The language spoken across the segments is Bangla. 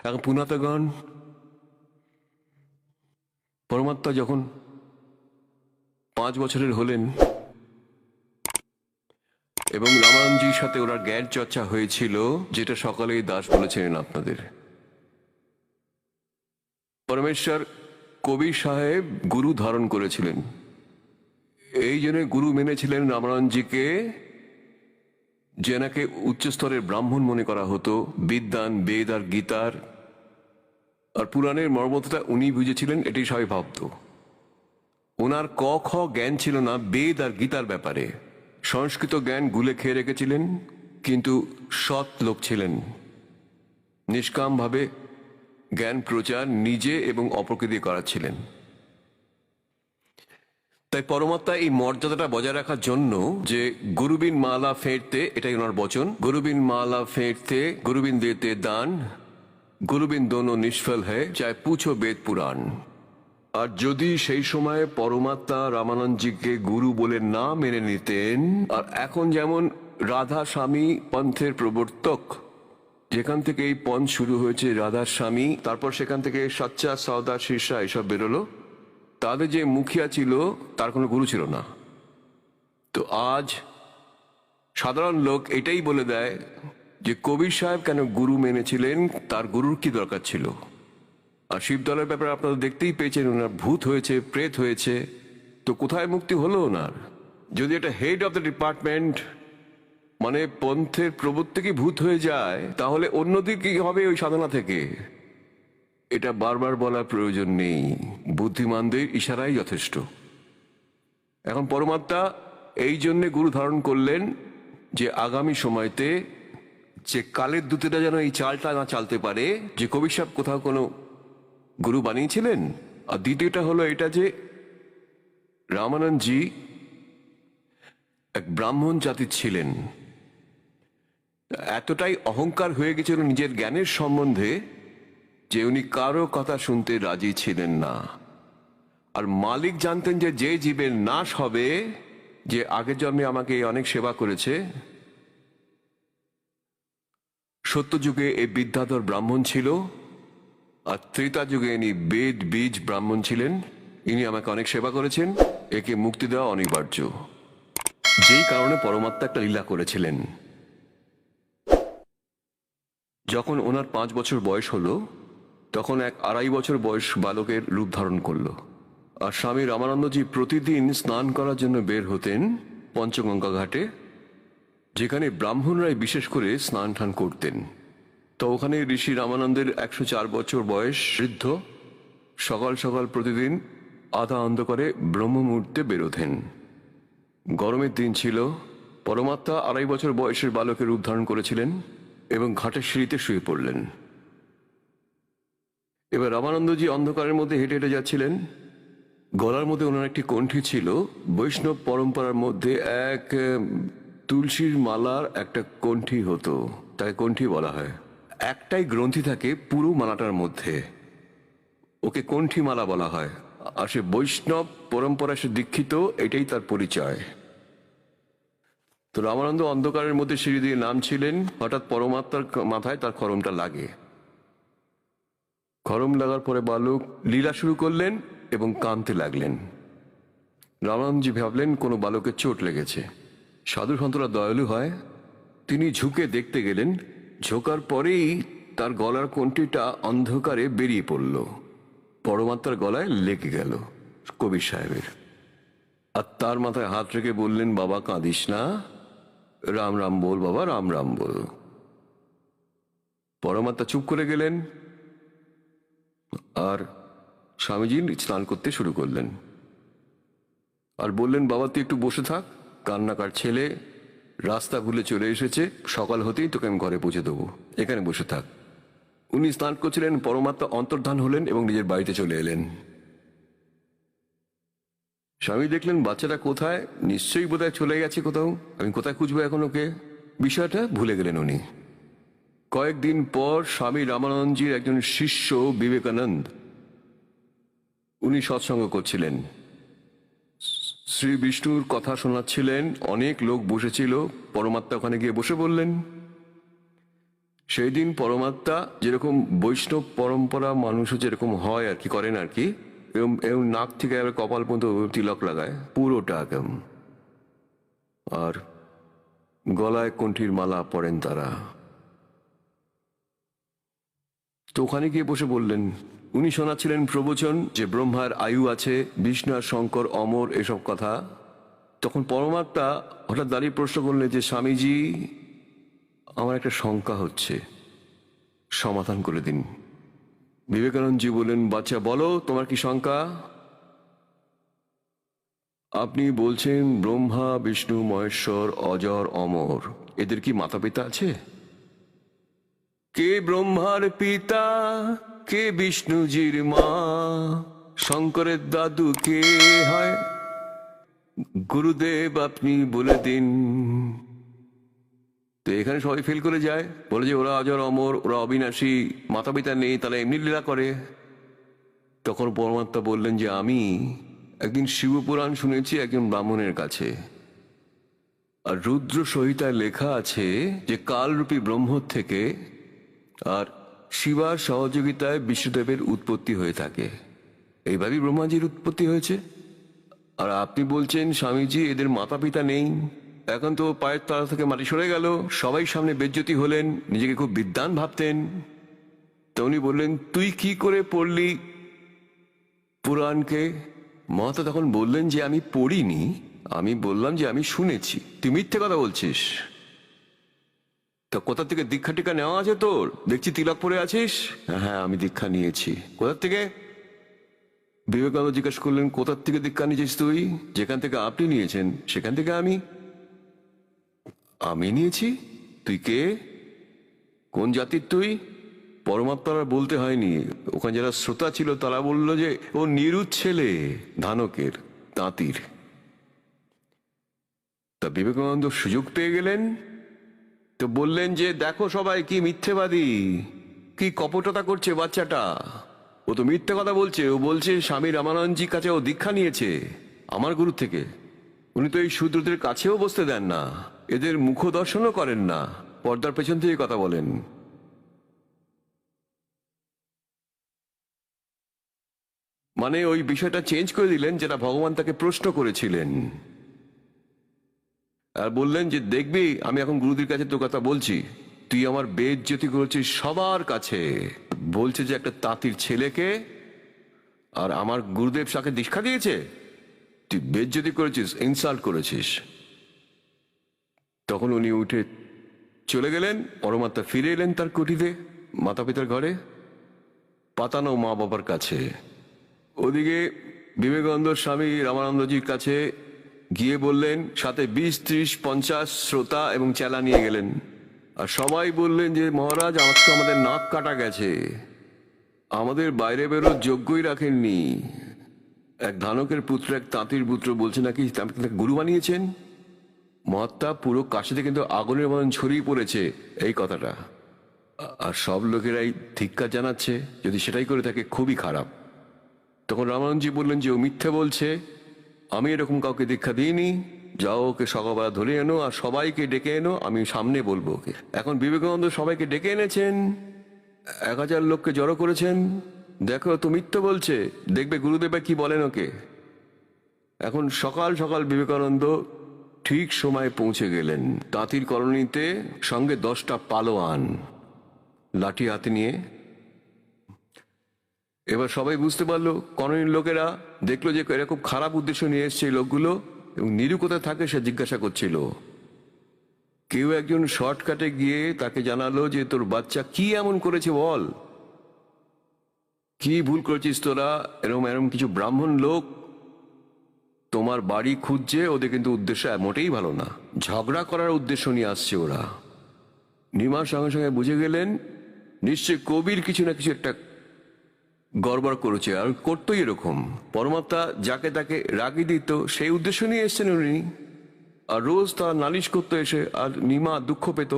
এখন পুনাতগণ পরমাত্মা যখন 5 বছরের হলেন এবং রামানন্দজির সাথে ওরা জ্ঞান চর্চা হয়েছিল, যেটা সকালেই দাস বলেছিলেন আপনাদের। পরমেশ্বর কবির সাহেব গুরু ধারণ করেছিলেন, এই জন্য গুরু মেনেছিলেন রামানন্দজিকে, যেনাকে উচ্চস্তরের ব্রাহ্মণ মনে করা হতো। বিদ্যান, বেদ আর গীতার আর পুরাণের মর্মতা উনি বুঝেছিলেন, এটাই সবাই ভাবত। ওনার ক খ জ্ঞান ছিল না বেদ আর গীতার ব্যাপারে। সংস্কৃত জ্ঞান গুলে খেয়ে রেখেছিলেন, কিন্তু সৎ লোক ছিলেন। নিষ্কামভাবে জ্ঞান প্রচার নিজে এবং অপরকে দিয়ে করাচ্ছিলেন। তাই পরমাত্মা এই মর্যাদাটা বজায় রাখার জন্য যে গুরুবিন মালা ফেরতে, এটাই ওনার বচন, গুরুবিন মালা ফেরতে গুরুবিন দেতে দান, গুরুবিন দোনো নিষ্ফল হ্যায় চায় পুছো বেদ পুরাণ। আর যদি সেই সময় পরমাত্মা রামানন্দজিকে গুরু বলে না মেনে নিতেন, আর এখন যেমন রাধা স্বামী পন্থের প্রবর্তক, যেখান থেকে এই পন্থ শুরু হয়েছে রাধার স্বামী, তারপর সেখান থেকে সচ্চা সওদা শীর্ষা এসব বেরোলো, তাদের যে মুখিয়া ছিল তার কোনো গুরু ছিল না। তো আজ সাধারণ লোক এটাই বলে দেয় যে কবির সাহেব কেন গুরু মেনেছিলেন, তার গুরুর কি দরকার ছিল। আর শিবদলের ব্যাপারে আপনারা দেখতেই পেয়েছেন, ওনার ভূত হয়েছে, প্রেত হয়েছে, তো কোথায় মুক্তি হলো ওনার? যদি এটা হেড অফ দ্য ডিপার্টমেন্ট মানে পন্থের প্রবর্তকই ভূত হয়ে যায়, তাহলে অন্যদিকে কি হবে ওই সাধনা থেকে? এটা বারবার বলার প্রয়োজন নেই, বুদ্ধিমানদের ইশারাই যথেষ্ট। এখন পরমাত্মা এই জন্যে গুরু ধারণ করলেন যে আগামী সময়তে যে কালের দূতেরা যেন এই চালটা না চালতে পারে যে কবির সাহেব কোথাও কোনো গুরু বানিয়েছিলেন। আর দ্বিতীয়টা হলো এটা যে রামানন্দজি এক ব্রাহ্মণ জাতির ছিলেন, এতটাই অহংকার হয়ে গেছিল নিজের জ্ঞানের সম্বন্ধে যে উনি কারো কথা শুনতে রাজি ছিলেন না। আর মালিক জানতেন যে যে জীবের নাশ হবে, যে আগের জন্মে আমাকে অনেক সেবা করেছে, সত্যযুগে এই বিদ্যাধর ব্রাহ্মণ ছিল, আর ত্রেতা যুগে ইনি বেদ বীজ ব্রাহ্মণ ছিলেন, ইনি আমাকে অনেক সেবা করেছেন, একে মুক্তি দেওয়া অনিবার্য। যেই কারণে পরমাত্মা একটা লীলা করেছিলেন। যখন ওনার 5 বছর বয়স হলো, তখন এক 2.5 বছর বয়স বালকের রূপ ধারণ করলো। আর স্বামী রামানন্দজি প্রতিদিন স্নান করার জন্য বের হতেন পঞ্চগঙ্গা ঘাটে, যেখানে ব্রাহ্মণরাই বিশেষ করে স্নান টান করতেন। তো ওখানে ঋষি রামানন্দের 104 বছর বয়স বৃদ্ধ সকাল সকাল প্রতিদিন আধা অন্ধকারে ব্রহ্ম মুহূর্তে বেরোতেন। গরমের দিন ছিল, পরমাত্মা 2.5 বছর বয়সের বালকের রূপ ধারণ করেছিলেন এবং ঘাটের সিঁড়িতে শুয়ে পড়লেন। এবার রামানন্দজি অন্ধকারের মধ্যে হেঁটে হেঁটে যাচ্ছিলেন। গলার মধ্যে ওনার একটি কণ্ঠী ছিল, বৈষ্ণব পরম্পরার মধ্যে এক তুলসীর মালার একটা কণ্ঠী হতো, তাকে কণ্ঠী বলা হয়। একটাই গ্রন্থি থাকে পুরো মালাটার মধ্যে, ওকে কণ্ঠী মালা বলা হয়। আর সে বৈষ্ণব পরম্পরা, সে দীক্ষিত, এটাই তার পরিচয়। তো রামানন্দ অন্ধকারের মধ্যে সিঁড়ি দিয়ে নামছিলেন, হঠাৎ পরমাত্মার মাথায় তার খড়মটা লাগে। খড়ম লাগার পরে বালক লীলা শুরু করলেন এবং কাঁদতে লাগলেন। রামানন্দজি ভাবলেন কোনো বালকের চোট লেগেছে। সাধু সন্তরা দয়ালু হয়, তিনি ঝুঁকে দেখতে গেলেন। ঝোঁকার পরেই তার গলার কণ্ঠীটা অন্ধকারে বেরিয়ে পড়ল, পরমাত্মার গলায় লেগে গেল কবির সাহেবের। আর তার মাথায় হাত রেখে বললেন, বাবা কাঁদিস না, রাম রাম বল বাবা, রাম রাম বল। পরমাত্মা চুপ করে গেলেন আর স্বামীজি স্নান করতে শুরু করলেন। আর বললেন, বাবা তুই একটু বসে থাক, কান্নাকার ছেলে, রাস্তা ভুলে চলে এসেছে, সকাল হতেই তোকে আমি ঘরে পৌঁছে দেবো, এখানে বসে থাক। উনি স্নান করছিলেন, পরমাত্মা অন্তর্ধান হলেন এবং নিজের বাড়িতে চলে এলেন। স্বামী দেখলেন বাচ্চাটা কোথায়, নিশ্চয়ই বোধহয় চলে গেছে কোথাও, আমি কোথায় খুঁজবো এখন ওকে, বিষয়টা ভুলে গেলেন উনি। কয়েকদিন পর স্বামী রামানন্দজির একজন শিষ্য বিবেকানন্দ, উনি সৎসঙ্গ করছিলেন, শ্রী বিষ্ণুর কথা শোনাচ্ছিলেন, অনেক লোক বসেছিল। পরমাত্মা ওখানে গিয়ে বসে বললেন, সেই দিন পরমাত্মা যেরকম বৈষ্ণব পরম্পরা মানুষও যেরকম হয় আর কি করেন আর কি, এরকম এরকম নাক থেকে এবার কপাল পর্যন্ত তিলক লাগায় পুরোটা একদম, আর গলায় কণ্ঠীর মালা পরেন তারা। তো ওখানে গিয়ে বসে বললেন, উনি শোনাচ্ছিলেন প্রবচন যে ব্রহ্মার আয়ু আছে, বিষ্ণু আর শঙ্কর অমর, এসব কথা। তখন পরমাত্মা হঠাৎ দাঁড়িয়ে প্রশ্ন করলেন যে স্বামীজি, আমার একটা শঙ্কা হচ্ছে, সমাধান করে দিন। বিবেকানন্দজি বললেন, বাচ্চা বলো তোমার কি শঙ্কা? আপনি বলছেন ব্রহ্মা বিষ্ণু মহেশ্বর অজর অমর, এদের কি মাতা পিতা আছে? কে ব্রহ্মার পিতা, কে বিষ্ণুজির মা, শঙ্করের দাদু কে হয়? গুরুদেব আপনি বলে দিন। তো এখানে সবাই ফেল করে যায়, বলে যে ওরা অজর অমর, ওরা অবিনাশী, মাতা পিতা নেই, তারা এমনি লীলা করে। তখন পরমাত্মা বললেন যে আমি একদিন শিবপুরাণ শুনেছি একজন ব্রাহ্মণের কাছে, আর রুদ্র সংহিতায় লেখা আছে যে কালরূপী ব্রহ্ম থেকে আর শিবার সহযোগিতায় বিষ্ণুদেবের উৎপত্তি হয়ে থাকে। এইভাবেই ব্রহ্মাজির উৎপত্তি হয়েছে। আর আপনি বলছেন স্বামীজি এদের মাতা পিতা নেই। এখন তো পায়ের তলা থেকে মাটি সরে গেল, সবাই সামনে বেজ্জতি হলেন, নিজেকে খুব বিদ্বান ভাবতেন। তো উনি বললেন, তুই কি করে পড়লি পুরাণকে? মহাতা তখন বললেন যে আমি পড়িনি, আমি বললাম যে আমি শুনেছি। তুই মিথ্যে কথা বলছিস। তা কোথা থেকে দীক্ষা টিকা নেওয়া আছে তোর? দেখছি তিলক পরে আছিস। হ্যাঁ আমি দীক্ষা নিয়েছি। কোথা থেকে? বিবেকানন্দ জিজ্ঞেস করলেন, কোথার থেকে দীক্ষা নিয়েছিস তুই? যেখান থেকে আপনি নিয়েছেন সেখান থেকে আমি নিয়েছি। তুই কে? কোন জাতির তুই? পরমাত্মারা বলতে হয়নি, ওখানে যারা শ্রোতা ছিল তারা বলল যে ও নিরুৎ ছেলে, ধানকের, তাঁতির। তা বিবেকানন্দ সুযোগ পেয়ে গেলেন, তো বললেন যে দেখো সবাই কি মিথ্যেবাদী, কি কপটতা করছে বাচ্চাটা। ও তো মিথ্যে কথা বলছে। ও বলছে স্বামী রামানন্দজির কাছে ও দীক্ষা নিয়েছে আমার গুরু থেকে। উনি তো এই শূদ্রদের কাছেও বসতে দেন না, এদের মুখ দর্শনও করেন না, পর্দার পেছন থেকে কথা বলেন। মানে ওই বিষয়টা চেঞ্জ করে দিলেন যেটা ভগবান তাকে প্রশ্ন করেছিলেন, আর বললেন যে দেখবি আমি এখন গুরুদের কাছে তোর কথা বলছি, তুই আমার বেইজ্জতি করেছিস সবার কাছে। বলছে যে একটা তাঁতির ছেলেকে, আর আমার গুরুদেব তাকে দীক্ষা দিয়েছে, তুই বেইজ্জতি করেছিস, ইনসাল্ট করেছিস। তখন উনি উঠে চলে গেলেন। পরমাত্মা ফিরে এলেন তার কুটিরে, মাতা পিতার ঘরে, পাতানো মা বাবার কাছে। ওদিকে বিবেকানন্দ স্বামী রামানন্দজির কাছে গিয়ে বললেন, সাথে 20, 30, 50 শ্রোতা এবং চেলা নিয়ে গেলেন। আর সবাই বললেন যে মহারাজ আজকে আমাদের নাক কাটা গেছে, আমাদের বাইরে বেরোর যোগ্যই রাখেননি। এক ধানকের পুত্র, এক তাঁতির পুত্র বলছে নাকি আপনি তাকে গুরু বানিয়েছেন। মহাত্মা পুরো কাশিতে কিন্তু আগুনের মতন ছড়িয়ে পড়েছে এই কথাটা, আর সব লোকেরাই ধিক্কার জানাচ্ছে, যদি সেটাই করে থাকে খুবই খারাপ। তখন রামানন্দজি বললেন যে ও মিথ্যে বলছে, আমি এরকম কাউকে দীক্ষা দিইনি, যাও ওকে সকালবেলা ধরে এনো আর সবাইকে ডেকে এনো, আমি সামনে বলবো ওকে। এখন বিবেকানন্দ সবাইকে ডেকে এনেছেন, 1000 লোককে জড়ো করেছেন। দেখো তো মিথ্যে বলছে, দেখবে গুরুদেবা কি বলেন ওকে। এখন সকাল সকাল বিবেকানন্দ ঠিক সময় পৌঁছে গেলেন তাঁতির কলোনিতে, সঙ্গে 10টা পালোয়ান লাঠি হাতে নিয়ে। এবার সবাই বুঝতে পারলো, কলোনির লোকেরা দেখলো যে এরা খুব খারাপ উদ্দেশ্য নিয়ে এসছে এই লোকগুলো, এবং নিরু কোথায় থাকে সে জিজ্ঞাসা করছিল। কেউ একজন শর্টকাটে গিয়ে তাকে জানালো যে তোর বাচ্চা কি এমন করেছে বল, কি ভুল করেছিস তোরা। এরম এরম কিছু ব্রাহ্মণ লোক তোমার বাড়ি খুঁজছে, ওদের কিন্তু উদ্দেশ্য মোটেই ভালো না, ঝগড়া করার উদ্দেশ্য নিয়ে আসছে ওরা। নিমার সঙ্গে সঙ্গে বুঝে গেলেন নিশ্চয় কবির কিছু না কিছু একটা গড়বড় করেছে, আর করতোই এরকম। পরমাত্মা যাকে তাকে রাগি দিত, সেই উদ্দেশ্য নিয়ে এসছেন উনি। আর রোজ তারা নালিশ করতো এসে, আর নিমা দুঃখ পেত।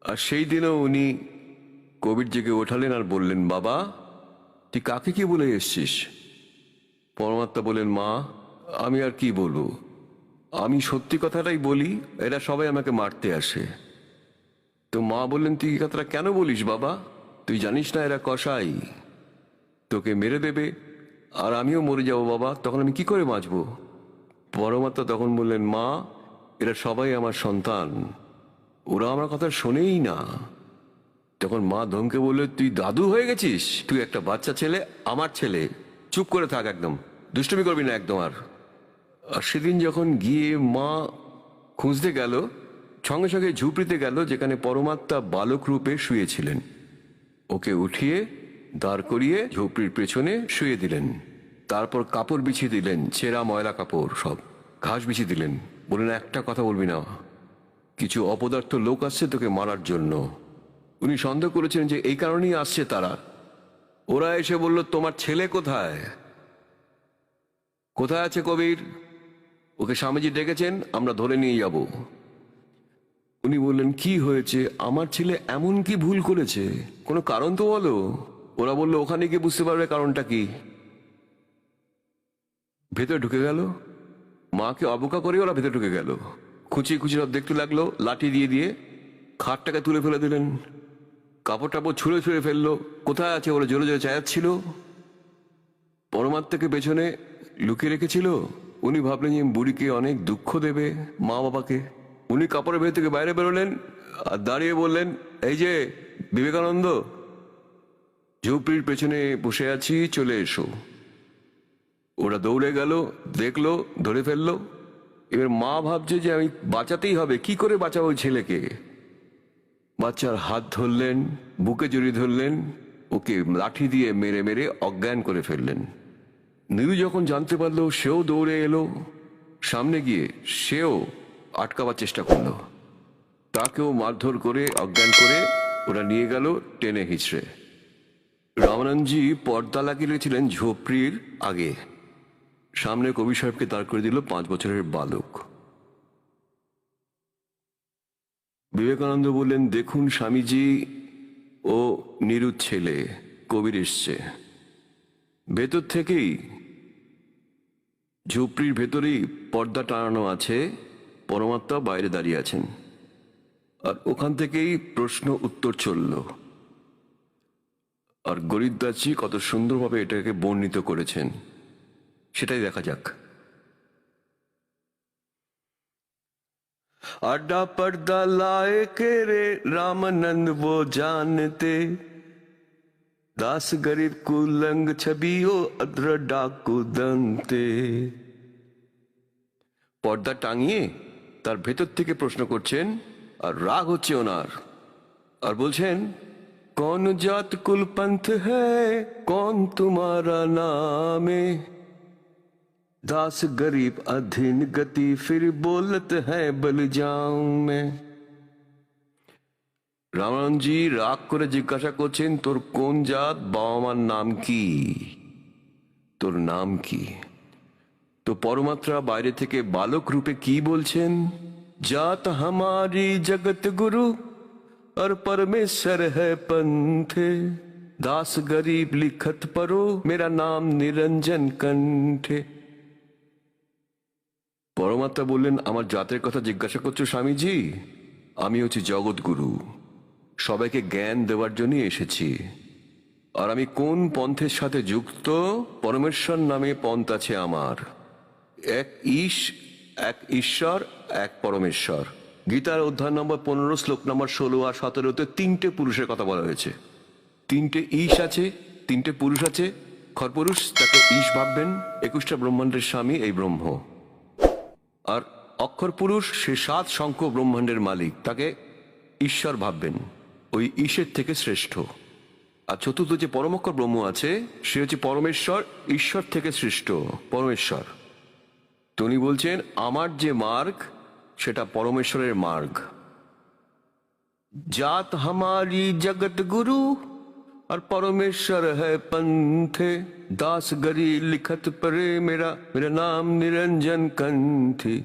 আর সেই দিনও উনি কবির জেগে ওঠালেন আর বললেন, বাবা তুই কাকে কি বলে এসছিস? পরমাত্মা বলেন, মা আমি আর কি বলবো, আমি সত্যি কথাটাই বলি, এরা সবাই আমাকে মারতে আসে। তো মা বললেন, তুই এই কথাটা কেন বলিস বাবা? তুই জানিস না এরা কসাই, তোকে মেরে দেবে, আর আমিও মরে যাব বাবা, তখন আমি কি করে বাঁচবো? পরমাত্মা তখন বললেন, মা, এরা সবাই আমার সন্তান, ওরা আমার কথা শোনেই না। তখন মা ধমকে বললে, তুই দাদু হয়ে গেছিস? তুই একটা বাচ্চা ছেলে, আমার ছেলে, চুপ করে থাক, একদম দুষ্টুমি করবি না একদম। আর সেদিন যখন গিয়ে মা খুঁজতে গেল, সঙ্গে সঙ্গে ঝুপড়িতে গেল যেখানে পরমাত্মা বালক রূপে শুয়েছিলেন। ওকে উঠিয়ে দাঁড় করিয়ে ঝুপড়ির পেছনে শুয়ে দিলেন। তারপর কাপড় বিছিয়ে দিলেন, ছেঁড়া ময়লা কাপড়, সব ঘাস বিছিয়ে দিলেন। বললেন, একটা কথা বলবি না, কিছু অপদার্থ লোক আসছে তোকে মারার জন্য। উনি সন্দেহ করেছেন যে এই কারণেই আসছে তারা। ওরা এসে বলল, তোমার ছেলে কোথায়? কোথায় আছে কবির? ওকে স্বামীজি ডেকেছেন, আমরা ধরে নিয়ে যাব। উনি বললেন, কি হয়েছে? আমার ছেলে এমন কি ভুল করেছে? কোনো কারণ তো বলো। ওরা বলল, ওখানে গিয়ে বুঝতে পারবে কারণটা কি। ভেতরে ঢুকে গেল, মাকে অবজ্ঞা করে ওরা ভেতরে ঢুকে গেল। খুঁচিয়ে খুঁচিয়ে সব দেখতে লাগলো, লাঠি দিয়ে দিয়ে খাটটাকে তুলে ফেলে দিলেন, কাপড় টাপড় ছুঁড়ে ছুঁড়ে ফেললো। কোথায় আছে ওরা জোরে জোরে চায়াচ্ছিল। পরমাত্মাকে পেছনে লুকিয়ে রেখেছিল। উনি ভাবলেন যে বুড়িকে অনেক দুঃখ দেবে, মা বাবাকে। উনি কাপড়ের ভেতর থেকে বাইরে বেরোলেন আর দাঁড়িয়ে বললেন, এই যে বিবেকানন্দ, ঝুপড়ির পেছনে বসে আছি, চলে এসো। ওরা দৌড়ে গেল, দেখলো, ধরে ফেললো। এবার মা ভাবছে যে আমি বাঁচাতেই হবে, কি করে বাঁচাবো ওই ছেলেকে। বাচ্চার হাত ধরলেন, বুকে জড়িয়ে ধরলেন, ওকে লাঠি দিয়ে মেরে মেরে অজ্ঞান করে ফেললেন। নীরু যখন জানতে পারলো, সেও দৌড়ে এলো, সামনে গিয়ে সেও আটকাবার চেষ্টা করলো। তাকেও মারধর করে অজ্ঞান করে ওরা নিয়ে গেল টেনে হিচড়ে। রামানন্দজি পর্দা লাগিয়ে রেখেছিলেন ঝোপড়ির আগে। সামনে কবি সাহেবকে দাঁড় করে দিল 5 বছরের বালক। বিবেকানন্দ বললেন, দেখুন স্বামীজি, ও নীরুর ছেলে কবির এসছে। ভেতর থেকেই, ঝুপড়ির ভেতরেই পর্দা টানানো আছে, পরমাত্মা বাইরে দাঁড়িয়ে আছেন, আর ওখান থেকেই প্রশ্ন উত্তর চলল। আর গরিবদাসজি কত সুন্দরভাবে এটাকে বর্ণিত করেছেন, সেটাই দেখা যাক। अड्डा पर्दा लाए के रे रामानंद वो जानते, दास गरीब कुलंग छबियो अद्र डाकू दंते। পর্দা টাঙিয়ে তার ভেতর থেকে প্রশ্ন করছেন, আর রাগ হচ্ছে ওনার, আর বলছেন, कौन जात कुल पंथ है, कौन तुम्हारा नामे, दास गरीब अधीन गति फिर बोलत है बल जाऊं मैं। রামানন্দজি রাগ করে জিজ্ঞাসা করছেন, তোর কোন জাত, বাবা মার নাম কি, তোর নাম কি? তো পরমাত্মা বাইরে থেকে বালক রূপে কি বলছেন, জাত हमारी जगत गुरु और परमेश्वर है पंथे, दास गरीब लिखत परो मेरा नाम निरंजन कंठे। পরমাত্মা বললেন, আমার জাতের কথা জিজ্ঞাসা করছো স্বামীজি? আমি হচ্ছি জগৎগুরু, সবাইকে জ্ঞান দেওয়ার জন্য এসেছি। আর আমি কোন পন্থের সাথে যুক্ত? পরমেশ্বর নামে পন্থ আছে আমার। এক ঈশ, এক ঈশ্বর, এক পরমেশ্বর। গীতার অধ্যায় নম্বর 15, শ্লোক নম্বর 16 আর 17-তে 3টে পুরুষের কথা বলা হয়েছে। 3টে ঈশ আছে, 3টে পুরুষ আছে। খরপুরুষ, তাকে ঈশ ভাববেন, 21টা ব্রহ্মাণ্ডের স্বামী এই ব্রহ্ম। আর অক্ষর পুরুষ, সে 7 শঙ্খ ব্রহ্মাণ্ডের মালিক, তাকে ঈশ্বর ভাববেন, ওই ঈশের থেকে শ্রেষ্ঠ। আর চতুর্থ যে পরমক্ষর ব্রহ্ম আছে, সে হচ্ছে পরমেশ্বর, ঈশ্বর থেকে সৃষ্ট পরমেশ্বর। তো উনি বলছেন, আমার যে মার্গ সেটা পরমেশ্বরের মার্গ। জাত हमारी जगत गुरु और परमेश्वर है पंथे, दास गरी लिखत परे मेरा मेरा नाम निरंजन कंठे।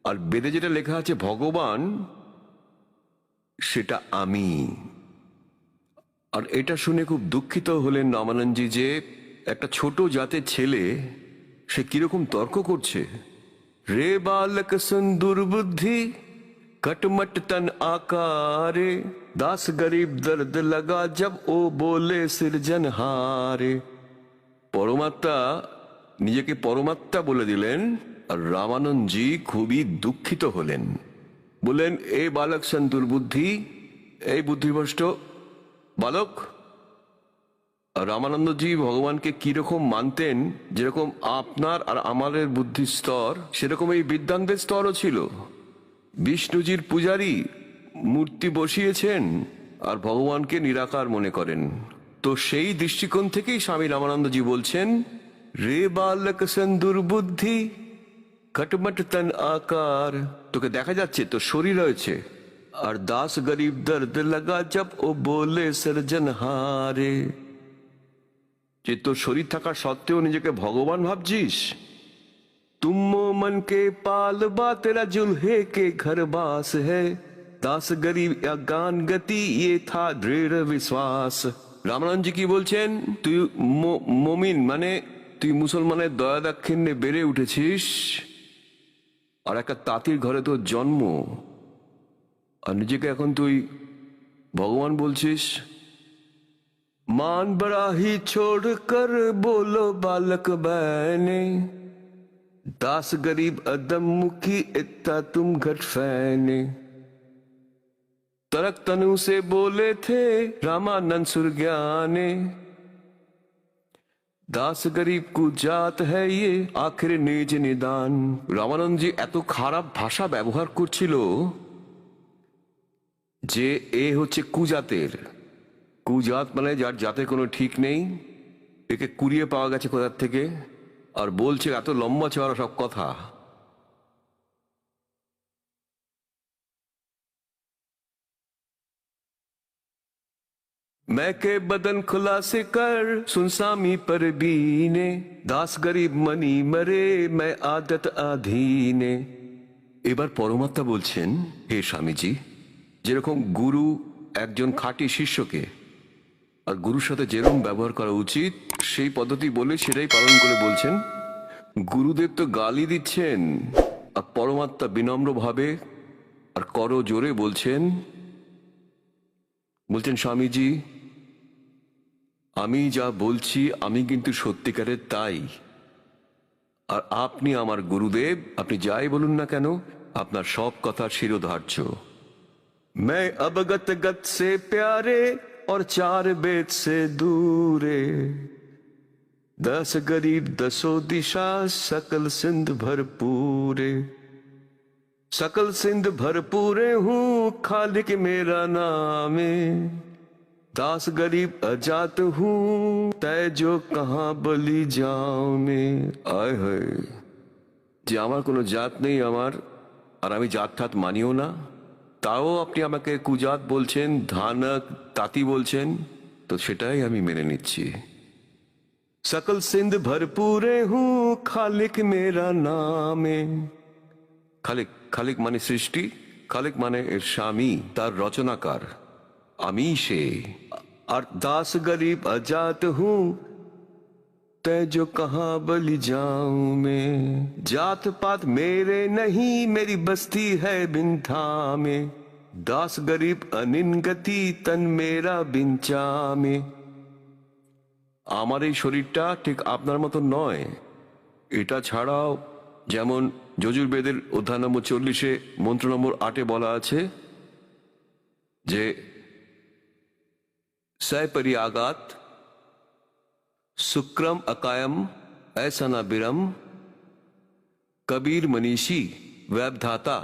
আর বেদে যেটা লেখা আছে ভগবান, সেটা আমি। আর এটা শুনে খুব দুঃখিত হলেন রামানন্দজি যে একটা ছোট জাতের ছেলে সে কিরকম তর্ক করছে। রে বালক সুন দুর্বুদ্ধি खटमट तन आकारे, दास गरीब दर्द लगा जब ओ बोले सृजनहारे। পরমাত্মা নিজেকে পরমাত্মা বলে দিলেন, আর রামানন্দজি খুবই দুঃখিত হলেন। বললেন, এ বালক সন্তুর বুদ্ধি, এই বুদ্ধিভ্রষ্ট বালক। আর রামানন্দজি ভগবানকে কিরকম মানতেন, যেরকম আপনার আর আমাদের বুদ্ধির স্তর, সেরকম এই বিদ্যাঙ্গের স্তরও ছিল। বিষ্ণুজির পূজারী মূর্তি বসিয়েছেন আর ভগবানকে নিরাকার মনে করেন। তো সেই দৃষ্টিকোণ থেকেই স্বামী রামানন্দজি বলছেন, রে বালক সন্দুর বুদ্ধি খটমট তন আকার, তোকে দেখা যাচ্ছে, তোর শরীর রয়েছে, আর দাস গরিব দর্দ লাগা জব ও বলে সর্জনহারে, যে তোর শরীর থাকা সত্ত্বেও নিজেকে ভগবান ভাবছিস। तुम मन के पालबा तेरा जुल्हे के घर बास है, दास गरीब अज्ञान गति ये था दृढ़ विश्वास। রামানন্দজি কি বলছেন, তুই মমিন মানে তুই মুসলমানের দয়া দাক্ষিণ্যে বেড়ে উঠেছিস, আর একটা তাঁতির ঘরে তোর জন্ম, আর নিজেকে এখন তুই ভগবান বলছিস। मान बड़ा ही छोड़ कर बोलो बालक बहने, दास गरीब अदम मुखी इतना तुम घट फैने। तरक तनु से बोले थे रामानंद सुरज्ञाने, दास गरीब को जात है ये आखिर निज निदान। রামানন্দজি এত খারাপ ভাষা ব্যবহার করছিল যে এ হচ্ছে কুজাতের। কুজাত মানে যার জাতের কোনো ঠিক নেই, একে কুড়িয়ে পাওয়া গেছে কোথার থেকে, আর বলছে এত লম্বা চওড়া সব কথা। मैं के बदन खुलासे कर सुनसामी पर बीने, दास गरीब मनी मरे मैं आदत अधीने। এবার পরমাত্মা বলছেন, হে স্বামীজি, যেরকম গুরু একজন খাঁটি শিষ্যকে আর গুরুর সাথে যেরকম ব্যবহার করা উচিত সেই পদ্ধতি বলে সেটাই পালন করে বলছেন। গুরুদেব তো গালি দিচ্ছেন, আর পরমাত্মা বিনম্র ভাবে আর করো জোরে বলছেন, স্বামীজি আমি যা বলছি আমি কিন্তু সত্যিকারের তাই, আর আপনি আমার গুরুদেব, আপনি যাই বলুন না কেন আপনার সব কথা শিরোধার্য। मैं अवगत गत से प्यारे और चार बेद से दूरे, दस गरीब दसों दिशा सकल सिंध भरपूरे। सकल सिंध भरपूरे हूँ खालिक मेरा नामे, दास गरीब अजात हूँ तय जो कहाँ बलि जाऊं में। आय है যে আমার কোনো জাত নেই আমার, আর আমি জাত ঠাত মানিও না, তাও আপনি আমাকে কুজাত বলছেন, ধানক তাঁতি বলছেন, তো সেটাই আমি মেনে নিচ্ছি। সকল সিন্ধ ভরপুরে হুঁ খালিক মেরা নামে। খালিক, খালিক মানে সৃষ্টি, খালিক মানে এর স্বামী, তার রচনাকার, আমি সে। আর দাস গরিব अजात हूँ तय जो कहाँ बलि जाऊं मैं, जात पात मेरे नहीं मेरी बस्ती है बिंथा में, दास गरीब अनिनगति तन मेरा बिंचा में। আমার এই শরীরটা ঠিক আপনার মতো নয়। এটা ছাড়াও যেমন যজুর্বেদের অধ্যায় নম্বর 40-এ মন্ত্র নম্বর 8-এ বলা আছে যে सपरियागात शुक्रम अकायम ऐसा न बिरम, कबीर मनीषी वैबधाता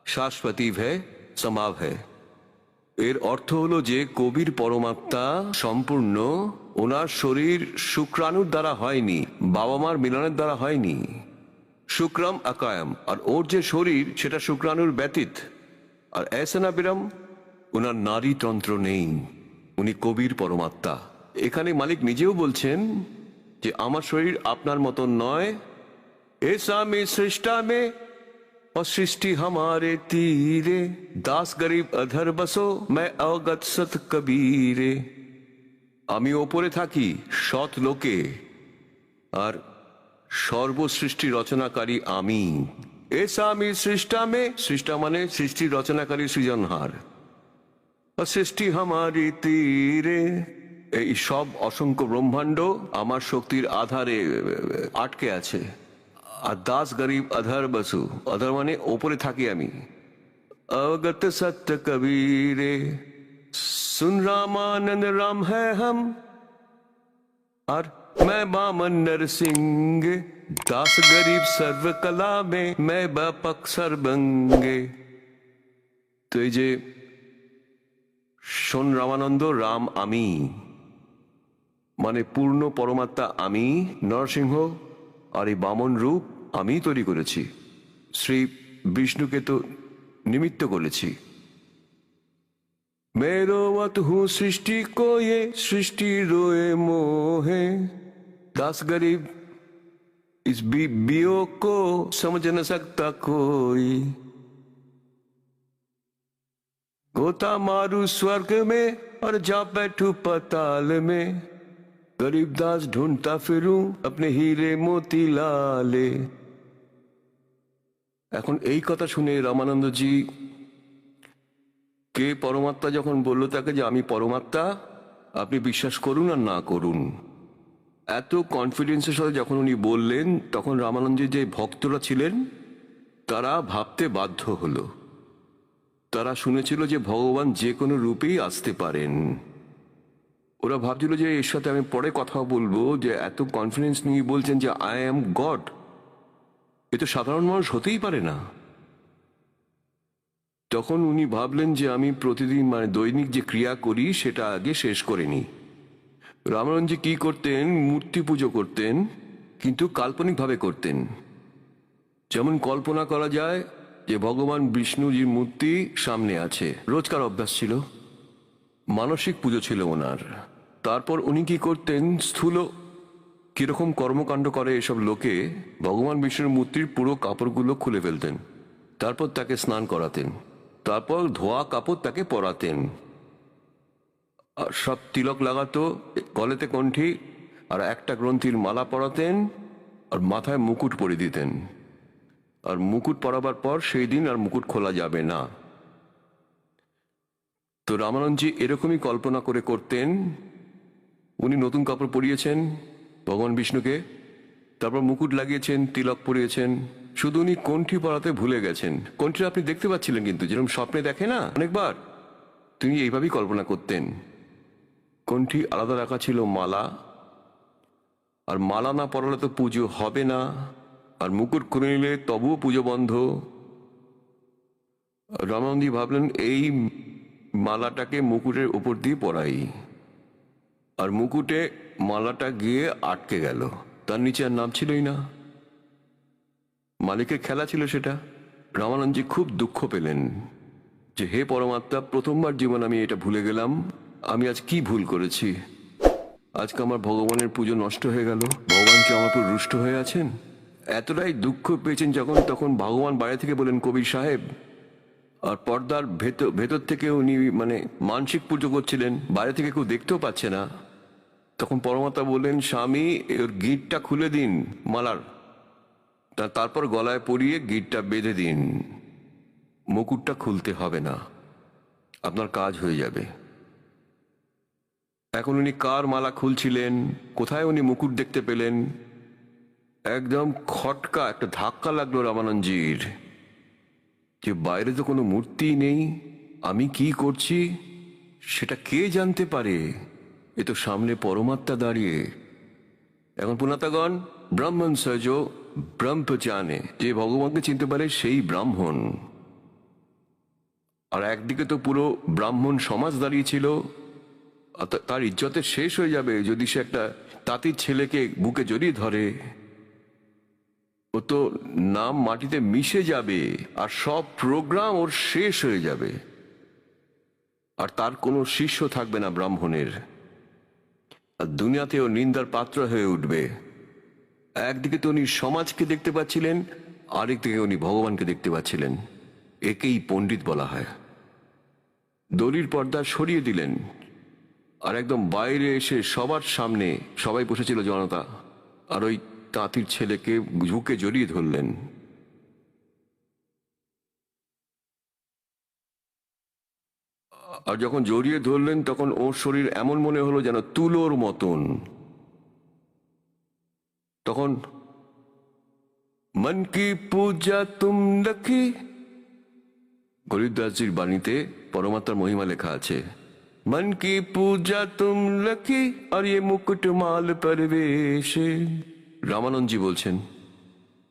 शाश्वती भय समाव है। এর অর্থ হলো যে কবির পরমাত্মা সম্পূর্ণ, ওনার শরীর শুক্রাণুর দ্বারা হয়নি, বাবা মার মিলনের দ্বারা হয়নি। শুক্রম আকায়ম, আর ওর যে শরীর সেটা শুক্রাণুর ব্যতীত। আর এসনা বিরম, ওনার নারী তন্ত্র নেই, উনি কবির পরমাত্মা। এখানে মালিক নিজেও বলছেন যে আমার শরীর আপনার মতন নয়। ऐसा में सृष्टा में और सृष्टि हमारे तीरे, दास गरीब अधर बसो मैं अवगत सत कबीरे। আমি ওপরে থাকি সৎ লোকে, আর সর্বসৃষ্টি রচনাকারী আমি। ऐसा আমি সৃষ্টা মে, সৃষ্টা মানে সৃষ্টি রচনাকারী সৃজনহার, আর সৃষ্টি হামারি তীরে, এই সব অসংখ্য ব্রহ্মাণ্ড আমার শক্তির আধারে আটকে আছে। আর দাস গরিব আধার বসু, আধার মানে ওপরে থাকি আমি। अवगत सत्य कबीरे, सुन रामानंद राम है हम, और मैं बामन नरसिंह, दास गरीब सर्व कला में, मैं बापक सर्वंगे। तो এই যে শোন রামানন্দ, রাম আমি মানে পূর্ণ পরমাত্মা আমি, নরসিংহ আর এই বামন রূপ আমি তৈরি করেছি, শ্রী বিষ্ণুকে তো निमित्त করেছি। मैं रोवत हूँ सृष्टि को ये, सृष्टि रोए मोहे, दास गरीब इस बीओ को समझ न सकता कोई, गोता मारू स्वर्ग में और जा बैठू पताल में, गरीब दास ढूंढता फिरूं अपने हीरे मोती लाले। এখন এই কথা শুনে রামানন্দজি কে পরমাত্মা যখন বলল তাকে যে আমি পরমাত্মা, আপনি বিশ্বাস করুন আর না করুন, এত কনফিডেন্সের সাথে যখন উনি বললেন, তখন রামানন্দজির যে ভক্তরা ছিলেন তারা ভাবতে বাধ্য হলো। তারা শুনেছিল যে ভগবান যে কোনো রূপেই আসতে পারেন। ওরা ভাবছিল যে এর সাথে আমি পরে কথা বলবো, যে এত কনফিডেন্স নিয়ে বলছেন যে আই অ্যাম গড, এ তো সাধারণ মানুষ হতেই পারে না। তখন উনি ভাবলেন যে আমি প্রতিদিন মানে দৈনিক যে ক্রিয়া করি সেটা আগে শেষ করে নিই। রামানন্দজি কি করতেন, মূর্তি পুজো করতেন, কিন্তু কাল্পনিকভাবে করতেন। যেমন কল্পনা করা যায় যে ভগবান বিষ্ণুজির মূর্তি সামনে আছে, রোজকার অভ্যাস ছিল, মানসিক পুজো ছিল ওনার। তারপর উনি কি করতেন, স্থূল কিরকম কর্মকাণ্ড করে এসব লোকে, ভগবান বিষ্ণুর মূর্তির পুরো কাপড়গুলো খুলে ফেলতেন, তারপর তাকে স্নান করাতেন, তারপর ধোয়া কাপড় তাকে পরাতেন, আর সব তিলক লাগাতো, গলেতে কণ্ঠি আর একটা গ্রন্থির মালা পরাতেন, আর মাথায় মুকুট পরিয়ে দিতেন। আর মুকুট পরাবার পর সেই দিন আর মুকুট খোলা যাবে না। তো রামানন্দজি এরকমই কল্পনা করে করতেন। উনি নতুন কাপড় পরিয়েছেন ভগবান বিষ্ণুকে, তারপর মুকুট লাগিয়েছেন, তিলক পরিয়েছেন, শুধু উনি কণ্ঠি পরাতে ভুলে গেছেন। কণ্ঠি আপনি দেখতে পাচ্ছিলেন, কিন্তু যেরকম স্বপ্নে দেখে না অনেকবার, তিনি এইভাবেই কল্পনা করতেন। কণ্ঠি আলাদা রাখা ছিল মালা, আর মালা না পরালে তো পুজো হবে না, আর মুকুট খুলে নিলে তবুও পুজো বন্ধ। রামানন্দজি ভাবলেন এই মালাটাকে মুকুটের উপর দিয়ে পরাই, আর মুকুটে মালাটা গিয়ে আটকে গেল, তার নিচে আর নাম ছিলই না। মালিকের খেলা ছিল সেটা। রামানন্দজি খুব দুঃখ পেলেন যে হে পরমাত্মা, প্রথমবার জীবন আমি এটা ভুলে গেলাম, আমি আজ কি ভুল করেছি, আজকে আমার ভগবানের পুজো নষ্ট হয়ে গেল, ভগবান কি আমার উপর রুষ্ট হয়ে আছেন। এতটাই দুঃখ পেয়েছেন যখন তখন ভগবান বাইরে থেকে বলেন কবির সাহেব, আর পর্দার ভেতর থেকে উনি মানে মানসিক পুজো করছিলেন, বাইরে থেকে কেউ দেখতেও পাচ্ছে না। তখন পরমাত্মা বললেন, স্বামী ওর গিঁটটা খুলে দিন মালার, তারপর গলায় পরিয়ে গিঁটটা বেঁধে দিন, মুকুটটা খুলতে হবে না, আপনার কাজ হয়ে যাবে। এখন উনি কার মালা খুলছিলেন, কোথায় উনি মুকুট দেখতে পেলেন, একদম খটকা একটা ধাক্কা লাগলো রামানন্দজির, যে বাইরে তো কোনো মূর্তি নেই, আমি কি করছি সেটা কে জানতে পারে, এ তো সামনে পরমাত্মা দাঁড়িয়ে। এখন পুনাতাগণ, ব্রাহ্মণ সজ ব্রহ্ম জানে, যে ভগবানকে চিনতে পারে সেই ব্রাহ্মণ। আর একদিকে তো পুরো ব্রাহ্মণ সমাজ দাঁড়িয়েছিল, তার ইজ্জতের শেষ হয়ে যাবে যদি সে একটা তাঁতির ছেলেকে বুকে জড়িয়ে ধরে, ও তো নাম মাটিতে মিশে যাবে, আর সব প্রোগ্রাম ওর শেষ হয়ে যাবে, আর তার কোনো শিষ্য থাকবে না ব্রাহ্মণের, আর দুনিয়াতেও নিন্দার পাত্র হয়ে উঠবে। একদিকে তো উনি সমাজকে দেখতে পাচ্ছিলেন, আরেকদিকে উনি ভগবানকে দেখতে পাচ্ছিলেন। একেই পণ্ডিত বলা হয়। দড়ির পর্দা সরিয়ে দিলেন, আর একদম বাইরে এসে সবার সামনে সবাই বসেছিল জনতা, আর ওই তাঁতির ছেলেকে বুকে জড়িয়ে ধরলেন। আর যখন জড়িয়ে ধরলেন তখন ওর শরীর এমন মনে হলো যেন তুলোর মতন। তখন মন কি পূজা তুম লখি, গরিবদাসজির বাণীতে পরমাত্মার মহিমা লেখা আছে, মন কি পূজা তুম লখি আর ये মুকুট মাল পরবেশ। রামানন্দজি বলছেন,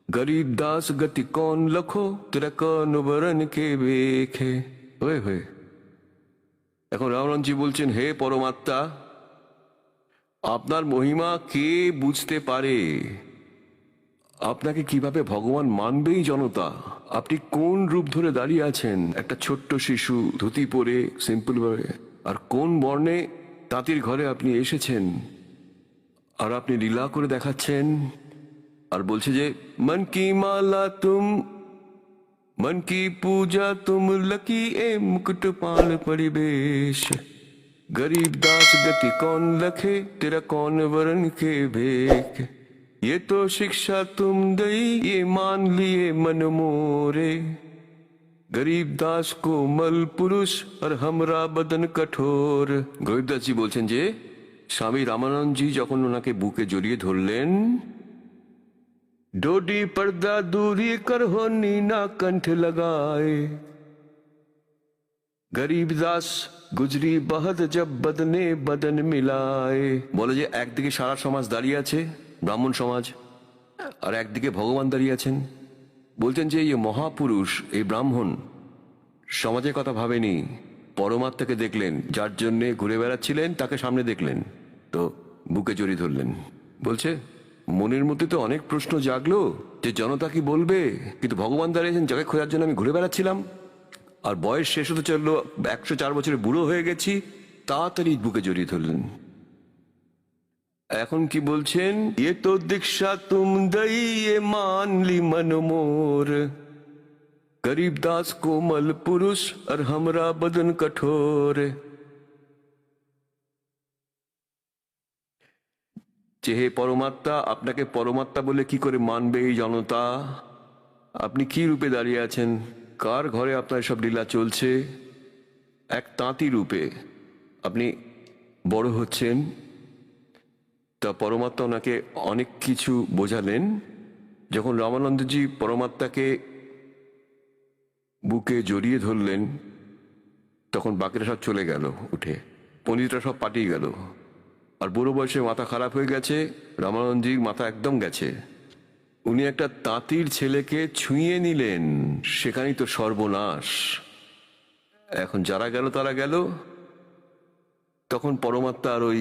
গরিব দাস গতি কौन লখো তেরা কौन বরন কে বেখে। হয়ে হয়ে এখন রামানন্দজি বলছেন, হে পরমাত্মা, আপনার মহিমা কে বুঝতে পারে? আপনাকে কিভাবে ভগবান মানবেই জনতা? আপনি কোন রূপ ধরে দাঁড়িয়ে আছেন? একটা ছোট্ট শিশু ধুতি পরে সিম্পল ভাবে, আর কোন বর্ণে তাঁতির ঘরে আপনি এসেছেন, আর আপনি লীলা করে দেখাচ্ছেন, আর বলছে যে মন কি মালা তুম, মন কি পূজা তুম লকি এ মুকুট পাল পরিবেশ। गरीब दास गति कौन लखे तेरा कौन वरन के भेख। ये तो शिक्षा तुम दई ये मान लिए मन मोरे। गरीब दास को मल पुरुष और हमरा बदन कठोर। গরিবদাস জি বলছেন যে স্বামী রামানন্দজি যখন ওনাকে বুকে জড়িয়ে ধরলেন, डोडी पर्दा दूरी कर हो नीना कंठ लगाए। गरीब दास गुजरी बहद जब बदने बदन मिलाए। বলে যে একদিকে সারা সমাজ দাঁড়িয়ে আছে, ব্রাহ্মণ সমাজ, আর একদিকে ভগবান দাঁড়িয়ে আছেন। বলছেন যে এই মহাপুরুষ, এই ব্রাহ্মণ সমাজের কথা ভাবেনি, পরমাত্মাকে দেখলেন, যার জন্য ঘুরে বেড়াচ্ছিলেন তাকে সামনে দেখলেন, তো বুকে জড়িয়ে ধরলেন। বলছে মনের মধ্যে তো অনেক প্রশ্ন জাগলো যে জনতা কি বলবে, কিন্তু ভগবান দাঁড়িয়েছেন যাকে খোঁজার জন্য আমি ঘুরে বেড়াচ্ছিলাম, আর বয়স শেষ হতে চললো, 104 বছরে বুড়ো হয়ে গেছি, তাড়াতাড়ি বুকে জড়িয়ে ধরলেন। এখন কি বলছেন, ये तो दीक्षा तुम दई ये मान ली मन मोर। गरीब दास कोमल पुरुष और हमरा बदन कठोर। যে হে পরমাত্মা, আপনাকে পরমাত্মা বলে কি করে মানবে এই জনতা? আপনি কি রূপে দাঁড়িয়ে আছেন? কার ঘরে আপনার সব লীলা চলছে? এক তাঁতি রূপে আপনি বড় হচ্ছেন। তা পরমাত্মা ওনাকে অনেক কিছু বোঝালেন। যখন রামানন্দজি পরমাত্মাকে বুকে জড়িয়ে ধরলেন, তখন বাকিরা সব চলে গেল উঠে, পণ্ডিতরা সব পাঠিয়ে গেল, আর বুড়ো বয়সে মাথা খারাপ হয়ে গেছে, রামানন্দজির মাথা একদম গেছে। উনি একটা তাঁতির ছেলেকে ছুঁয়ে নিলেন, সেখানেই তো সর্বনাশ। এখন যারা গেল তারা গেল। তখন পরমাত্মা আর ওই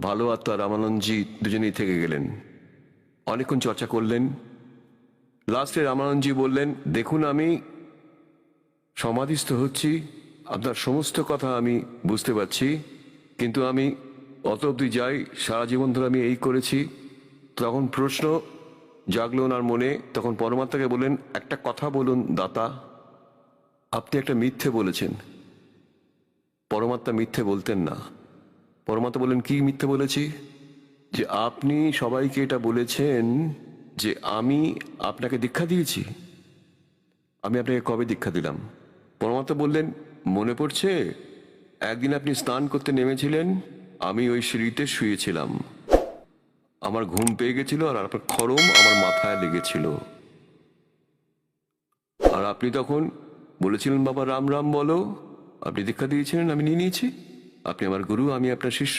ভালো আত্মা রামানন্দজি দুজনেই থেকে গেলেন। অনেকক্ষণ চর্চা করলেন। লাস্টে রামানন্দজি বললেন, দেখুন আমি সমাধিস্থ হচ্ছি, আপনার সমস্ত কথা আমি বুঝতে পারছি, কিন্তু আমি অত অব্দি যাই, সারা জীবন ধরে আমি এই করেছি। তখন প্রশ্ন জাগলো ওনার মনে। তখন পরমাত্মাকে বললেন, একটা কথা বলুন দাতা, আপনি একটা মিথ্যে বলেছেন। পরমাত্মা মিথ্যে বলতেন না। পরমাত্মা বললেন, কি মিথ্যে বলেছি? যে আপনি সবাইকে এটা বলেছেন যে আমি আপনাকে দীক্ষা দিয়েছি। আমি আপনাকে কবে দীক্ষা দিলাম? পরমাত্মা বললেন, মনে পড়ছে একদিন আপনি স্নান করতে নেমেছিলেন, আমি ওই সিঁড়িতে শুয়েছিলাম, আমার ঘুম পেয়ে গেছিল, আর আপনার খড়ম আমার মাথায় লেগেছিল, আর আপনি তখন বলেছিলেন বাবা রাম রাম বলো। আপনি দীক্ষা দিয়েছিলেন, আমি নিয়ে নিয়েছি, আপনি আমার গুরু, আমি আপনার শিষ্য।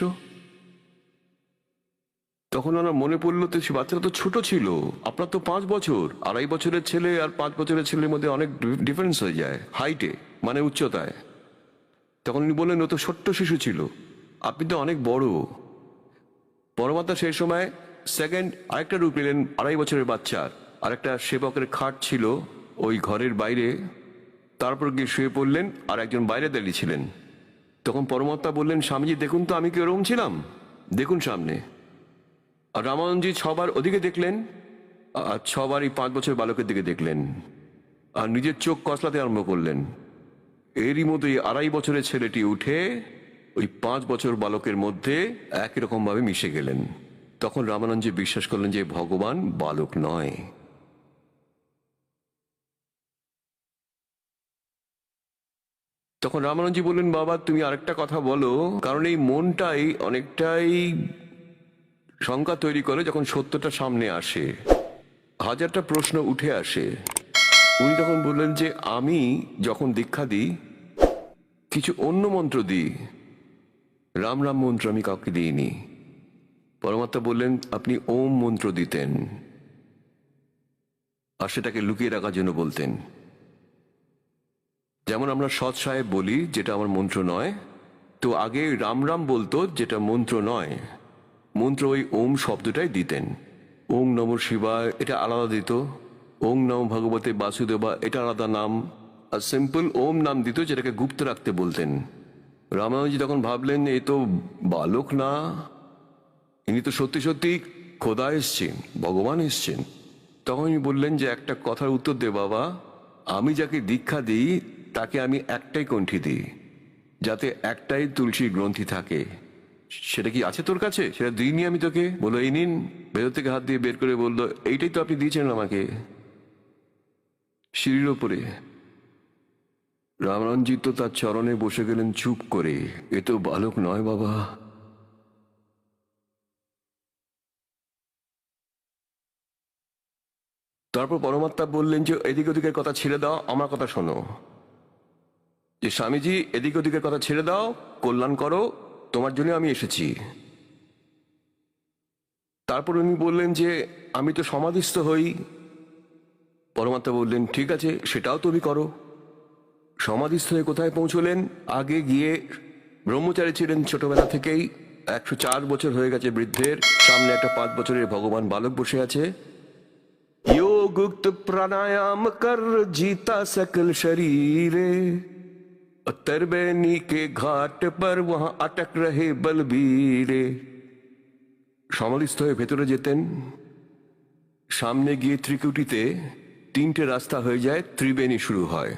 তখন আমার মনে পড়লো, তো সে বাচ্চাটা তো ছোট ছিল, আপনার তো 5 বছর, 2.5 বছরের ছেলে আর 5 বছরের ছেলের মধ্যে অনেক ডিফারেন্স হয়ে যায় হাইটে, মানে উচ্চতায়। তখন উনি বললেন, ও তো ছোট্ট শিশু ছিল, আপনি তো অনেক বড়। পরমাত্মা সেই সময় সেকেন্ড আরেকটা রূপ নিলেন, 2.5 বছরের বাচ্চার, আর একটা সেবকের খাট ছিল ওই ঘরের বাইরে, তারপর গিয়ে শুয়ে পড়লেন, আর একজন বাইরে দাঁড়িয়ে ছিলেন। তখন পরমাত্মা বললেন, স্বামীজি দেখুন তো আমি কি ওরকম ছিলাম, দেখুন সামনে। আর রামানন্দজি 6 বার ওদিকে দেখলেন, আর 6 বার এই 5 বছর বালকের দিকে দেখলেন, আর নিজের চোখ কসলাতে আরম্ভ করলেন। এরই মধ্যে 2.5 বছরের ছেলেটি উঠে ওই 5 বছর বালকের মধ্যে একই রকম ভাবে মিশে গেলেন। তখন রামানন্দজি বিশ্বাস করলেন যে ভগবান বালক নয়। তখন রামানন্দজি বললেন, বাবা তুমি আরেকটা কথা বলো, কারণ এই মনটাই অনেকটাই শঙ্কা তৈরি করে যখন সত্যটা সামনে আসে, হাজারটা প্রশ্ন উঠে আসে। উনি তখন বললেন যে আমি যখন দীক্ষা দিই কিছু অন্য মন্ত্র দিই, রাম রাম মন্ত্র আমি কাউকে দিইনি। পরমাত্মা বললেন আপনি ওম মন্ত্র দিতেন, আর সেটাকে লুকিয়ে রাখার জন্য বলতেন। যেমন আমরা সৎ সাহেব বলি, যেটা আমার মন্ত্র নয়, তো আগে রাম রাম বলতো, যেটা মন্ত্র নয়। মন্ত্র ওই ওম শব্দটাই দিতেন। ওং নমঃ শিবায় এটা আলাদা দিত, ওং নমঃ ভগবতে বাসুদেবা এটা আলাদা নাম, আর সিম্পল ওম নাম দিত, যেটাকে গুপ্ত রাখতে বলতেন। রামানুজি তখন ভাবলেন এ তো বালক না, ইনি তো সত্যি সত্যি খোদা এসছেন, ভগবান এসছেন। তখন উনি বললেন যে একটা কথার উত্তর দে বাবা, আমি যাকে দীক্ষা দিই তাকে আমি একটাই কণ্ঠি দিই, যাতে একটাই তুলসীর গ্রন্থি থাকে। সেটা কি আছে তোর কাছে? সেটা দিইনি আমি তোকে। বললো এই নিন। ভেতর থেকে হাত দিয়ে বের করে বললো এইটাই তো আপনি দিয়েছেন আমাকে সিঁড়ির ওপরে। রামরঞ্জি তো তার চরণে বসে গেলেন চুপ করে। এ তো বালক নয় বাবা। তারপর পরমাত্মা বললেন যে এদিক ওদিকের কথা ছেড়ে দাও, আমার কথা শোনো। যে স্বামীজি এদিক ওদিকের কথা ছেড়ে দাও, কল্যাণ করো, তোমার জন্য আমি এসেছি। তারপর উনি বললেন যে আমি তো সমাধিস্থ হই। পরমাত্মা বললেন ঠিক আছে, সেটাও তুমি করো। সমাধিস্থ হয়ে কোথায় পৌঁছলেন? আগে গিয়ে ব্রহ্মচারী ছিলেন ছোটবেলা থেকেই, 104 বছর হয়ে গেছে বৃদ্ধের, সামনে একটা 5 বছরের ভগবান বালক বসে আছে। योग युक्त प्राणायाम कर जीता सकल शरीरे, तरबेनी के घाट पर वहां अटक रहे बलबीरे। সমাধিস্থ হয়ে ভেতরে যেতেন, সামনে গিয়ে ত্রিকুটিতে 3টে রাস্তা হয়ে যায়, ত্রিবেণী শুরু হয়।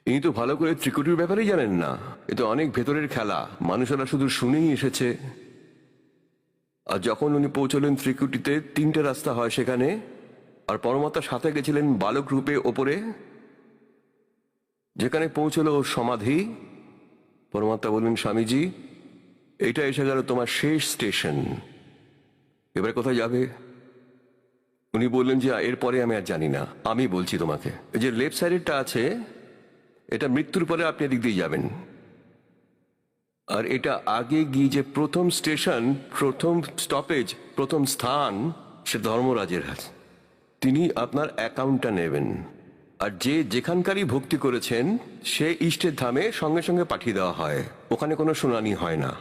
ইনি তো ভালো করে ত্রিকুটির ব্যাপারেই জানেন না, এ তো অনেক ভেতরের খেলা, মানুষেরা শুধু শুনেই এসেছে। আর যখন উনি পৌঁছলেন ত্রিকুটিতে, 3টে রাস্তা হয় সেখানে, আর পরমাত্মার সাথে গেছিলেন বালক রূপে ওপরে। যেখানে পৌঁছলো সমাধি, পরমাত্মা বললেন স্বামীজি এটা এসে গেল তোমার শেষ স্টেশন, এবারে কোথায় যাবে? উনি বললেন যে এরপরে আমি আর জানি না, আমি বলছি তোমাকে। এই যে লেফট সাইডেরটা আছে, এটা মৃত্যুর পরে আপনি এদিক দিয়ে যাবেন। আর এটা আগে গিয়ে যে প্রথম স্টেশন, প্রথম স্টপেজ, প্রথম স্থান, সে ধর্মরাজের হাতে। তিনি আপনার অ্যাকাউন্টটা নেবেন, আর যে যেখানকারই ভক্তি করেছেন সে ইষ্টের ধামে সঙ্গে সঙ্গে পাঠিয়ে দেওয়া হয়, ওখানে কোনো শুনানি হয় না।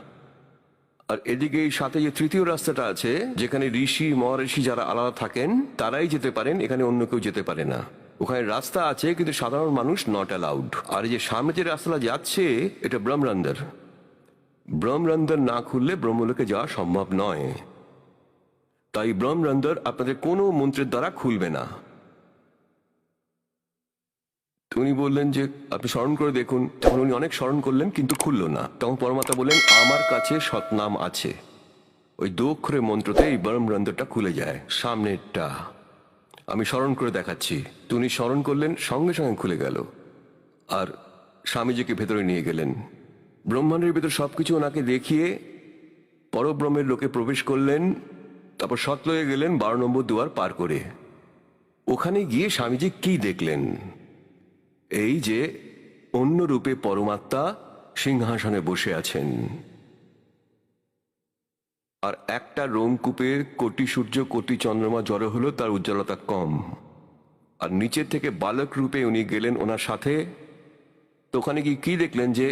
আর এদিকে এই সাথে যে তৃতীয় রাস্তাটা আছে, যেখানে ঋষি মহর্ষি যারা আলাদা থাকেন তারাই যেতে পারেন, এখানে অন্য কেউ যেতে পারে না। ওখানে রাস্তা আছে কিন্তু সাধারণ মানুষ নট অ্যালাউড। আর এই যে সামনে যে রাস্তাটা যাচ্ছে এটা ব্রহ্মরন্ধর। ব্রহ্মরন্ধর না খুললে ব্রহ্মলোকে যাওয়া সম্ভব নয়। তাই ব্রহ্মরন্ধর আপনাদের কোনো মন্ত্রের দ্বারা খুলবে না। উনি বললেন যে আপনি স্মরণ করে দেখুন। তখন উনি অনেক স্মরণ করলেন কিন্তু খুলল না। তখন পরমাত্মা বললেন আমার কাছে সৎনাম আছে, ওই 2 অক্ষরের মন্ত্রতে এই ব্রহ্মরন্ধরটা খুলে যায়, সামনেরটা। আমি স্মরণ করে দেখাচ্ছি। উনি স্মরণ করলেন, সঙ্গে সঙ্গে খুলে গেল। আর স্বামীজিকে ভেতরে নিয়ে গেলেন। ব্রহ্মাণ্ডের ভেতর সবকিছু ওনাকে দেখিয়ে পরব্রহ্মের লোকে প্রবেশ করলেন। তারপর সতলয়ে গেলেন 12 নম্বর দুয়ার পার করে। ওখানে গিয়ে স্বামীজি কি দেখলেন? এই যে অন্য রূপে পরমাত্মা সিংহাসনে বসে আছেন, আর একটা রোমকূপের কোটি সূর্য কোটি চন্দ্রমা জড়ো হলো, তার উজ্জ্বলতা কম। আর নিচের থেকে বালক রূপে উনি গেলেন ওনার সাথে। তো ওখানে গিয়ে কি দেখলেন? যে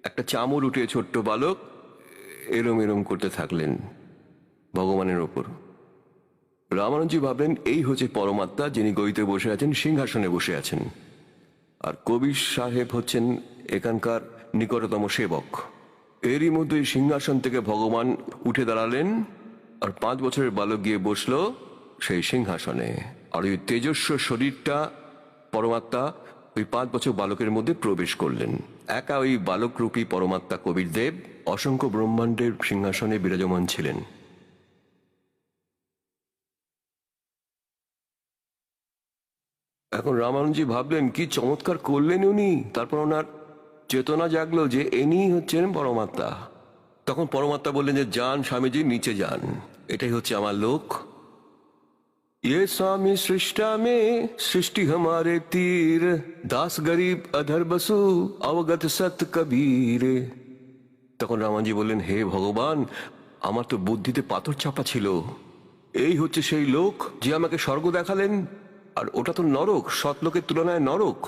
একটা চামর উঠে ছোট্ট বালক এরম এরম করতে থাকলেন ভগবানের ওপর। রামানুজি ভাবলেন এই হচ্ছে পরমাত্মা, যিনি গদিতে বসে আছেন, সিংহাসনে বসে আছেন। আর কবির সাহেব হচ্ছেন এখানকার নিকটতম সেবক। এরই মধ্যে সিংহাসন থেকে ভগবান উঠে দাঁড়ালেন, আর 5 বছরের বালক গিয়ে বসলো সেই সিংহাসনে। আর ওই তেজস্ব শরীরটা পরমাত্মা ওই 5 বছর বালকের মধ্যে প্রবেশ করলেন। একা ওই বালকরূপী পরমাত্মা কবির দেব অসংখ্য ব্রহ্মাণ্ডের সিংহাসনে বিরাজমান ছিলেন। এখন রামানুজি ভাবলেন কি চমৎকার করলেন উনি। তারপর ওনার চেতনা জাগলো যে ইনিই হচ্ছেন পরমাত্মা। তখন পরমাত্মা বললেন যে যান স্বামীজি, নিচে যান, এটাই হচ্ছে আমার লোক। ये स्वामी सृष्टा में सृष्टि हमारे तीर, दास गरीब अधर बसु अवगत सत कबीर। তখন রামানজি বললেন, হে ভগবান, আমার তো বুদ্ধিতে পাথর চাপা ছিল। এই হচ্ছে সেই লোক যে আমাকে স্বর্গ দেখালেন, আর ওটা তো নরক, সৎলোকের তুলনায় নরক।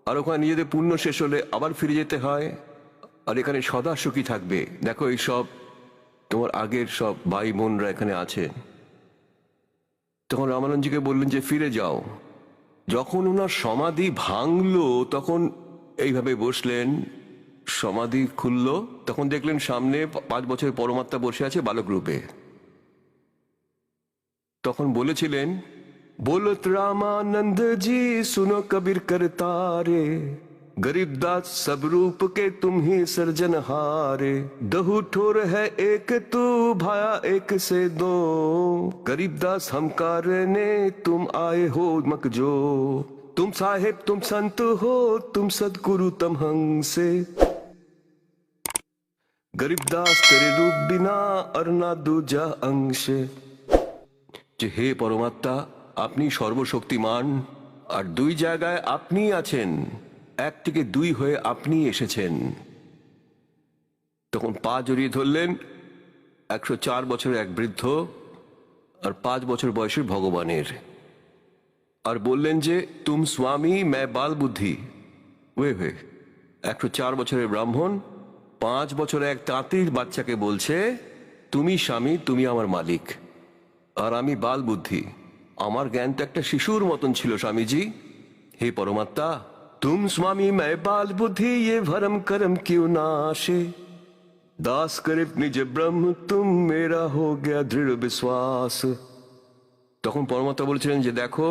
আর ওখানে নিজেদের পুণ্য শেষ হলে আবার ফিরে যেতে হয়, আর এখানে সদা সুখী থাকবে। দেখো এই সব তোমার আগের সব ভাই বোনরা এখানে আছে। তখন রামানন্দজিকে বললেন যে ফিরে যাও। যখন ওনার সমাধি ভাঙলো তখন এইভাবে বসলেন, সমাধি খুলল, তখন দেখলেন সামনে 5 বছরের পরমাত্মা বসে আছে বালক রূপে। তখন বলেছিলেন, बोलत रामानंद जी सुनो कबीर करतारे, गरीबदास सब रूप के तुम ही सर्जनहारे। दहु ठोर है एक तू भाया एक से दो, गरीबदास हम कारने तुम आए हो मकजो। तुम साहेब तुम संत हो, तुम सदगुरु तम हंसे, गरीबदास तेरे रूप बिना अरना दूजा अंशे। যে হে পরমাত্মা, আপনি সর্বশক্তিমান, আর 2 জায়গায় আপনি আছেন, 1 থেকে 2 হয়ে আপনি এসেছেন। তখন পা জড়িয়ে ধরলেন 104 বছরের এক বৃদ্ধ আর 5 বছর বয়সের ভগবানের, আর বললেন যে তুম স্বামী मैं बाल बुद्धि। ওয়ে 104 বছরের ব্রাহ্মণ 5 বছরের এক তাঁতির বাচ্চাকে বলছে, তুমি স্বামী, তুমি আমার মালিক, আর আমি বাল বুদ্ধি। আমার জ্ঞান তো একটা শিশুর মতন ছিল স্বামীজি। হে পরমাত্মা, তুম স্বামী मैं बाल बुद्धि, ये भरम करम क्यों नाशे, दास करे निज ब्रह्म तुम मेरा हो गया दृढ़ विश्वास। তখন পরমাত্মা বলছিলেন যে দেখো,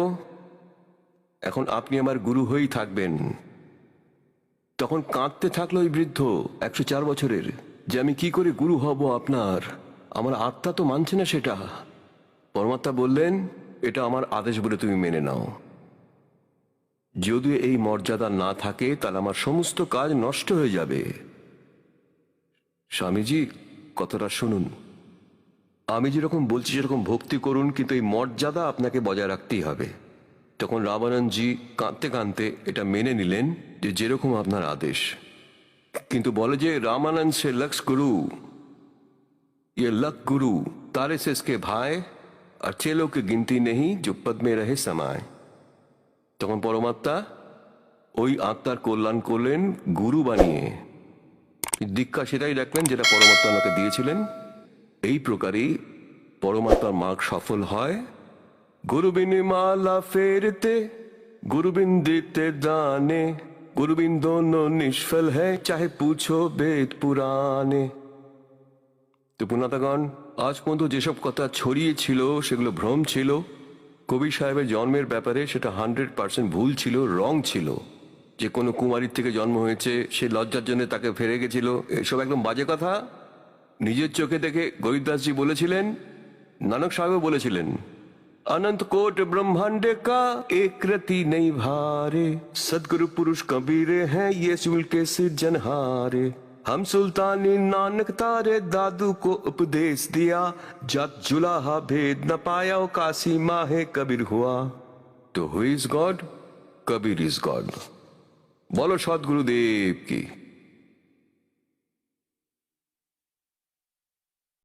এখন আপনি আমার গুরু হয়েই থাকবেন। তখন কাঁদতে থাকলো ওই বৃদ্ধ 104 বছরের, যে আমি কি করে গুরু হব আপনার, আমার আত্মা তো মানছে না সেটা। পরমাত্মা বললেন, এটা আমার আদেশ বলে তুমি মেনে নাও। যদি এই মর্যাদা না থাকে তাহলে আমার সমস্ত কাজ নষ্ট হয়ে যাবে। স্বামীজি কথাটা শুনুন, আমি যেরকম বলছি সেরকম ভক্তি করুন, কিন্তু এই মর্যাদা আপনাকে বজায় রাখতেই হবে। তখন রামানন্দজি কাঁদতে কাঁদতে এটা মেনে নিলেন যে যেরকম আপনার আদেশ। কিন্তু বলে যে रामानंद से लक्ष गुरु, ये लक गुरु तारे से इसके भाई, और चेलों की गिनती नहीं जो पद में रहे समाये। তখন পরমাত্মা ওই আত্মার কল্যাণ করলেন গুরু বানিয়ে। দীক্ষা সেটাই রাখলেন যেটা পরমাত্মা ওনাকে দিয়েছিলেন। এই প্রকারই পরমাত্মার মার্গ সফল হয়। गुरुबिन माला फेरते, गुरुबिन देते दाने, गुरुबिन दोनों निष्फल है चाहे पूछो वेद पुराने। তো পুণ্যাতগণ, আজ পর্যন্ত যেসব কথা ছড়িয়েছিল সেগুলো ভ্রম ছিল। কবির সাহেবের জন্মের ব্যাপারে সেটা 100% ভুল ছিল, রং ছিল। যে কোনো কুমারীর থেকে জন্ম হয়েছে, সে লজ্জার জন্য তাকে ফেরে গেছিল, এসব একদম বাজে কথা। নিজের চোখে দেখে গরিবদাসজি বলেছিলেন, নানক সাহেবও বলেছিলেন, अनंत कोट ब्रह्मांड का एक रति नहीं भारे, सदगुरु पुरुष कबीरे हैं ये सुल के सिरजनहारे। हम सुल्तानी नानक तारे दादू को उपदेश दिया, जब जुलाहा भेद न पाया काशी माहे कबीर हुआ। तो who is God? Kabir is God. बोलो सदगुरुदेव की।